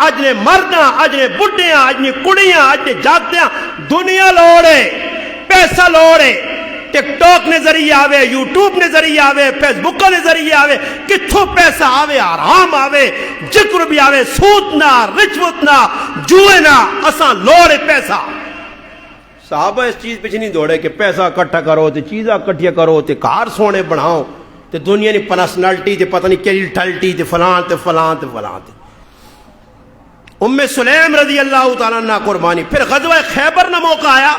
اج نے مرداں، اج نے بڈھیاں، اج نے کڑیاں، اج نے جاگدیاں، دنیا لوڑے، پیسہ لوڑے، ٹک ٹاک نے ذریعے آوے، یوٹیوب نے ذریعے آوے، فیس بک نے ذریعے آوے، کتھوں پیسہ آوے، آرام آوے، ذکر بھی آوے، سود نہ، رشوت نہ، جوئے نہ، اساں لوڑے پیسہ۔ صحابہ اس چیز پہ نہیں دوڑے کہ پیسہ اکٹھا کرو تے چیزاں اکٹھیا کرو تے کار سونے بناؤ تے دنیا کی پرسنالٹی تے پتہ نہیں کیڑی ٹھلٹی تے فلاں تے فلاں تے فلاں تے۔ ام سلیم رضی اللہ تعالیٰ عنہ قربانی۔ پھر غزوہ خیبر نہ موقع آیا،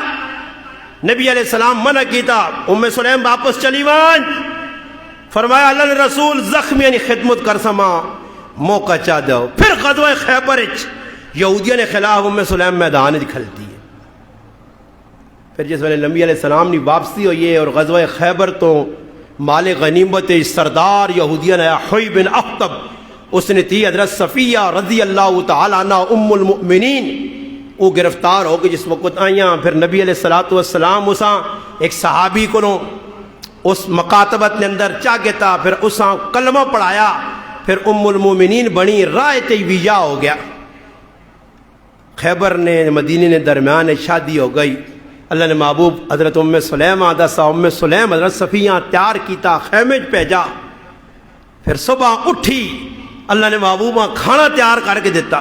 نبی علیہ السلام منع کیتا، ام سلیم واپس چلی وان، فرمایا اللہ نے رسول زخمی یعنی خدمت کر سما موقع چاہ دو۔ پھر غزوہ خیبر یہودیوں نے خلاف ام سلیم میدان کھلتی ہے۔ پھر جس ویلے نبی علیہ السلام نے واپسی ہوئی ہے اور غزوہ خیبر تو مال غنیمت سردار یہودیان ہے حوی بن اخطب، اس نے تھی حضرت صفیہ رضی اللہ تعالیٰ عنہ ام المؤمنین، وہ گرفتار ہو کے جس وقت آئیاں، پھر نبی علیہ السلام اساں ایک صحابی کو اس مکاتبت نے اندر چاگتا، پھر اساں کلمہ پڑھایا، پھر ام المؤمنین بنی، رائے تیویہ ہو گیا۔ خیبر نے مدینے نے درمیان شادی ہو گئی، اللہ نے محبوب حضرت ام سلیم دسا، ام سلیم حضرت صفیہ تیار کیتا، خیمے بھیجا، پھر صبح اٹھی اللہ نے محبوبہ کھانا تیار کر کے دیتا۔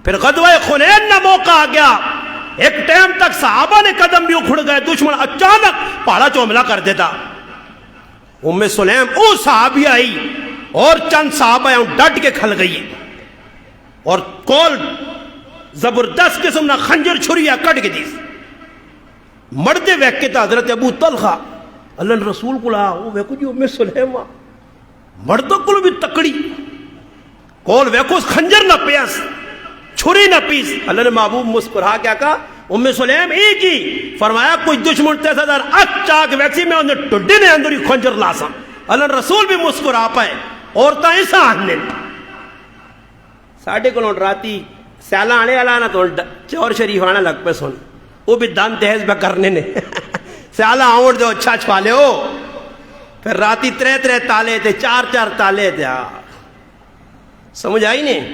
پھر غزوہ حنین نہ موقع آ گیا، ایک ٹائم تک صحابہ نے قدم بھی اکھڑ گئے، دشمن اچانک پہاڑا چوملا کر دیتا۔ ام سلیم او صحابی آئی اور چند صحابہ ڈٹ کے کھل گئی اور کول زبردست قسم نہ خنجر چھریا کٹ کے دیس مردے ویکے تا حضرت ابو طلحہ اللہ نے رسول کو لا، وہ ویکو جی ام سلیم مردوں کو بھی تکڑی کول ویکو خنجر نہ پیس چھری نہ پیس۔ اللہ نے محبوب مسکرا کیا کہا ام سلیم ایک ہی، فرمایا کوئی دشمن تیسا در اچھا کہ ویکسی میں انہیں ٹڈی نے اندری خنجر لاسا۔ اللہ نے رسول بھی مسکرا پائے، عورتاں ایسا آنے ساڑھے کو راتی سیالہ آنے والا نا تو چور شریف آنا لگ پہ سن، وہ بھی دان تہز پہ کرنے نے سیالہ آؤنڈ دے اچھا چھوالے ہو، پھر راتی ترے تالے تھے، چار تالے تھے، سمجھ آئی نہیں،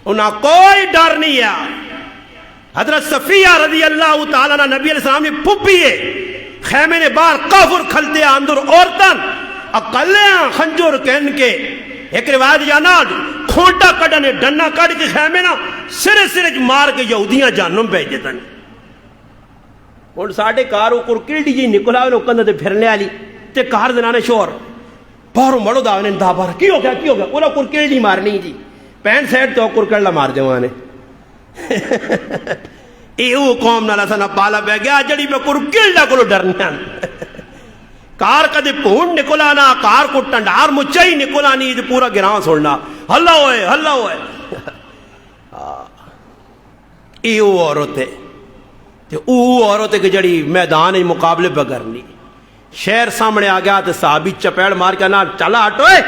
انہاں کوئی ڈر نہیں ہے۔ حضرت صفیہ رضی اللہ تعالیٰ عنہ نبی علیہ السلام نے پھپی ہے، خیمے نے باہر کافر کھلتے ہیں اندر عورتاں اقلیاں خنجر کہن کے، ایک روایت جانا کھونٹا کڑنے ڈنہ کڑ کے خیمے نا سرے مار کے یہودیاں جانم بھیج دیتا نہیں۔ اور ساڑھے کار اوپر کلڈی جی نکلا ہوئے کندھے تے پھرنے والی تے کار دنانے شور باہروں مڑو داونے دا بار کی ہو گیا اولا اوپر کلڈی مارنی جی پینٹ سیٹ تو اوپر کڑلا مار جوانے ایو قوم نالا سنا پالا بے گیا جڑی میں اوپر کلڈا کو ڈرنے کار کدے پھونڈ نکلا نا کار کو ٹنڈار مچائی نکلا نہیں تے پورا گراؤں سوڑنا ہلا ہوئے ایو عورت او عورت کے جڑی میدان مقابلے بگرنی شہر سامنے آ گیا تو صحابی چپیڑ مار کے نا چلا ہٹوئے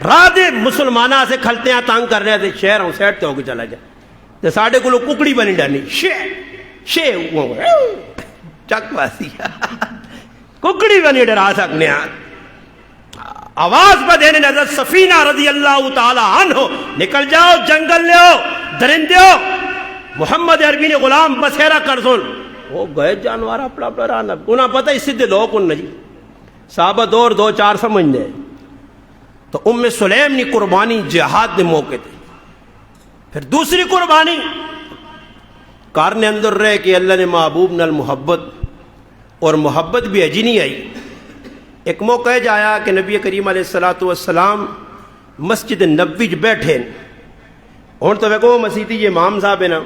راہ دے مسلمانہ سے کھلتے ہیں تانگ کر رہے تھے شہر ہوں سیٹ تے ہو کے چلا جائے تو ساڑھے کو لوگ ککڑی بنی ڈرنی شے چک باسی ککڑی بنی ڈرا سکنے آواز پہ دینے حضرت صفینہ رضی اللہ تعالی عنہ نکل جاؤ جنگل لے ہو درندے ہو محمد عربی نے غلام بسیرہ کر سن وہ گئے جانوار اپنا اپنا رانا انہاں پتہ اس سدھے لوگ ان نجی صحابہ دو چار سمجھ دے تو ام سلیم نے قربانی جہاد نے موقع تھے پھر دوسری قربانی کارنے اندر رہے کہ اللہ نے محبوب نال محبت اور محبت بھی اجی نہیں آئی ایک موقع جایا کہ نبی کریم علیہ السلام مسجد نبوی بیٹھے اور تو ویکو مسیحی یہ امام صاحب ہے نا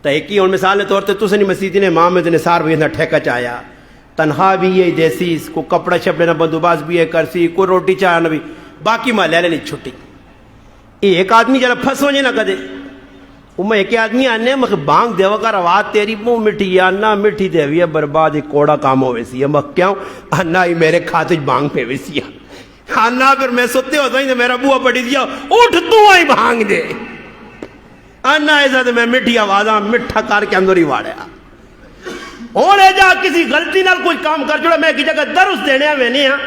تو ایک ہی اور مثال طور تے تو سنی مسیحی نے امام میں نثار بھی نہ ٹھیکا چاہیا تنہا بھی یہ دیسی کو کپڑا شپڑے نہ بندوباس بھی ہے کرسی کو روٹی چاہ نہ بھی باقی ماں لے نہیں چھٹی ایک آدمی جرا پھنس ہو جائے نہ کدے میں ایک آدمی آنے میں بانگ دیو کا روات تیری منہ مٹھی یا نہ مٹھی دیوی ہے برباد ایک کوڑا کام ہو ویسی ہے میں کیوں نہ ہی میرے کھاتے بانگ پہ ویسی ہے نہ پھر میں ستے ہوتا ہی میرا بوہ پڑی دیا اٹھ تو آئی بانگ دے انا ایسا تو میں مٹھی آوازاں مٹھا کار کے اندر ہی واڑیا اور جا کسی غلطی نال کوئی کام کر چھوڑا میں کی جگہ درس دینے ہیں میں نہیں ہاں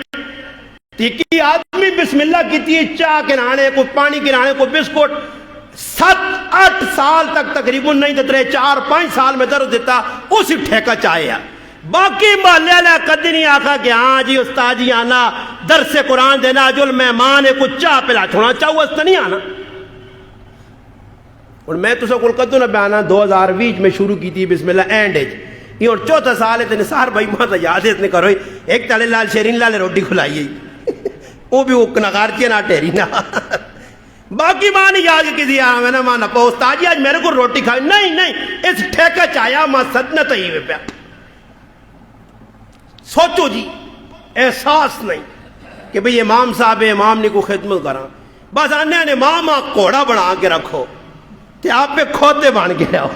تیکی آدمی بسم اللہ کی تی چاہ کے نانے کوئی پانی کی نانے کوئی بسکوٹ 7-8 سال تک تقریباً نہیں تو 4-5 سال میں درد دیتا اسی ٹھیکہ چاہے باقی محلے والے کدی نہیں آخا کہ ہاں جی استاد جی آنا درس قرآن دینا جو مہمان ہے کچھ چاہ پلا چھوڑنا چاہو اس نہیں آنا. اور میں تو سب کو کدو نہ بیانا 2020 میں شروع کی تھی بسم اللہ اینڈ ایج یہ اور چوتھا سال ہے تو نثار بھائی ماں تو یاد ہے اتنے کرو ایک تالے لال شیرین لال روٹی کھلائی وہ بھی وہ نگارتی نہ ٹھہری نہ باقی ماں نہیں یاد کہ کسی میں نے ماں نہ پا استاد جی آج میرے کو روٹی کھائی نہیں اس ٹھیکہ چاہیا ماں صدنہ تو ہی پیا. سوچو جی احساس نہیں کہ بھئی امام صاحب امام نے کو خدمت کرا بس آنے نے امام کوڑا بنا کے رکھو تے آپ پہ کھوتے بن کے رہو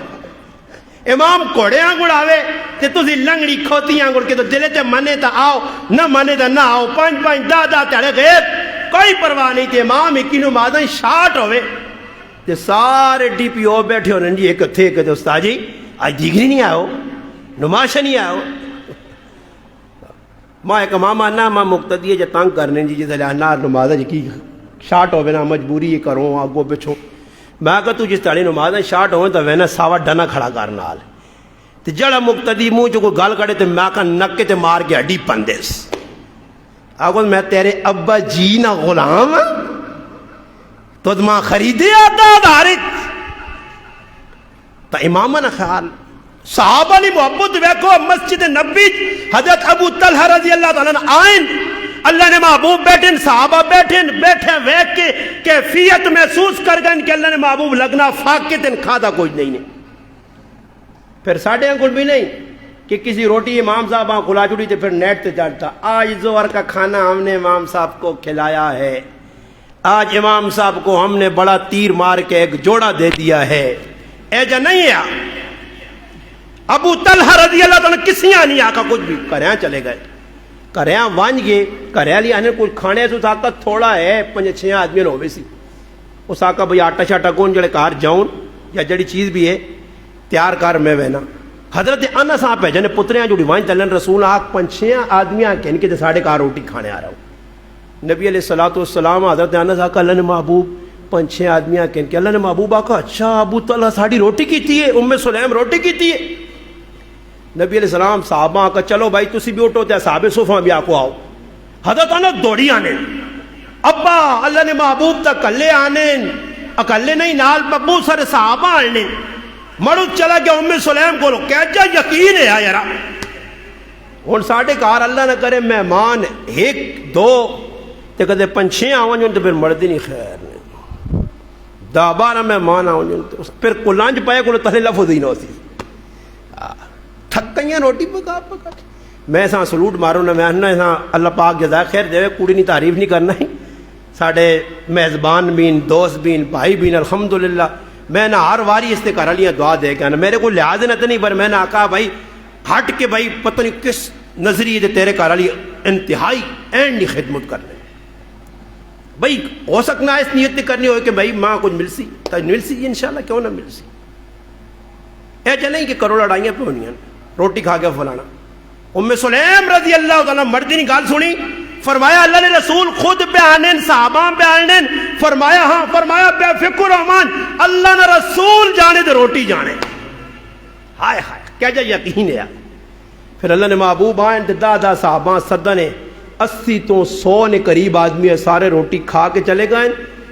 امام کوڑے آنگڑ آوے تے تسی لنگڑی کھوتی آنگڑ کے تو دلے تے منے تا آؤ نہ منے تا نہ آؤ 5-5 10 تیڑے غیب کوئی پرواہ نہیں تے امام ایک نمازیں شاٹ ہوئے تے سارے ڈی پی او بیٹھے ہونے جی ایک تھے کہ استاد جی آج دیگری نہیں آؤ نماشا نہیں آؤ ماں ایک ماما نہ ماں مقتدی ہے جو تنگ کرنے جی جیسے لہنا نمازہ جی کی شاٹ ہوئے نا مجبوری یہ کروں آگو پچھو میں کہا تو جس تاڑی نمازیں شاٹ ہوئے تو وینا ساوا ڈنا کھڑا کرنا آل تو جڑا مقتدی منہ جو کوئی گال کڑے تو میں کہا نکے تے مار کے ہڈی پندیس آگو میں تیرے ابا جی نہ غلام تو ماں خریدے آتا دھارت تو امامہ نہ خیال صحابہ نے محبت ویکھو مسجد نبی حضرت ابو طلحہ رضی اللہ تعالیٰ آئین اللہ نے محبوب بیٹھیں صحابہ بیٹھے ویک کے کیفیت محسوس کر گئے کہ اللہ نے محبوب لگنا فاقتن کھادا کچھ نہیں پھر ساڑھے انگل بھی نہیں کہ کسی روٹی امام صاحب کھلا چڑی تھے پھر نیٹ تے چڑھتا آج زہر کا کھانا ہم نے امام صاحب کو کھلایا ہے آج امام صاحب کو ہم نے بڑا تیر مار کے ایک جوڑا دے دیا ہے ایجا نہیں ہے ابو طلحہ رضی اللہ تعالیٰ کسیاں نہیں آکا کچھ بھی کریاں چلے گئے کریاں وانج گئے کریاں لیا آنے کچھ کھانے سے اس آقا تھوڑا ہے 5-6 آدمی ہوئے سی اس آقا بھئی آٹا شاٹا کون جڑے کار جاؤن یا جڑی چیز بھی ہے تیار کار میں وینا حضرت انس آپ ہے جنہیں پتریاں جوڑی وانج تلن رسول آق 5-6 آدمی آکے ان کے ساڑھے کار روٹی کھانے آ رہا ہوں نبی علیہ السلام حضرت انس آقا اللہ نے محبوب 5-6 آدمی آکے ان کے اللہ نے محبوب آقا اچھا ابو طلحہ ساڑھی روٹی کی تھی ہے ام سلیم روٹی کی تھی ہے نبی علیہ السلام صحابہ آقا چلو بھائی تسی بھی اٹھو تے صحابہ صفحہ بھی آکو آؤ حضرت انس دوڑی آنے ابا اللہ نے محبوب تا کلے آنے اکلے نہیں نال ببو سر صحابہ آنے مڑو چلا گیا ام سلیم کو کہہ جا یقین ہے یارا ہن ساڑھے کار اللہ نہ کرے مہمان 1-2 تے کدے 5-6 آون جو تو پھر مردی نہیں خیر نہیں 10-12 مہمان آون جو پھر کلانج پائے کو تلے لفظ ہی نہ سی تھکیاں روٹی پکا میں ساں سلوٹ ماروں نہ میں ساں اللہ پاک جزائے خیر دے کوڑی نہیں تعریف نہیں کرنا ہی ساڑھے میزبان بین دوست بین بھائی بین الحمدللہ میں نہ ہر واری اس نے کر لیاں دعا دے کے میرے کو لحاظ نہ نہیں پر میں نے آکا بھائی ہٹ کے بھائی پتہ نہیں کس نظریے دے تیرے کر لی انتہائی اینڈ خدمت کرنے بھائی ہو سکنا اس نیت کرنی ہوئے کہ بھائی ماں کچھ ملسی تو ملسی انشاءاللہ کیوں نہ ملسی اے چلیں کہ کرو لڑائیاں پہ ہونیاں روٹی کھا کے فلانا ام سلیم رضی اللہ تعالیٰ مردی نے گال سنی فرمایا اللہ نے رسول خود بیانین صحابہ بیانین فرمایا ہاں فرمایا بے فکر رحمان اللہ نے رسول جانے دے روٹی جانے ہائے ہائے کیا جا یقین ہے پھر اللہ نے محبوب آئیں دادا صحابہ صدہ نے 80 تو 100 نے قریب آدمی ہے سارے روٹی کھا کے چلے گئے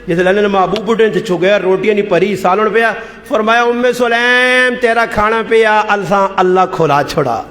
جیسے اللہ نے محبوب اٹھے چھو گیا روٹیاں نہیں پری سالن پیا فرمایا ام سلیم تیرا کھانا پیا اللہ کھولا چھوڑا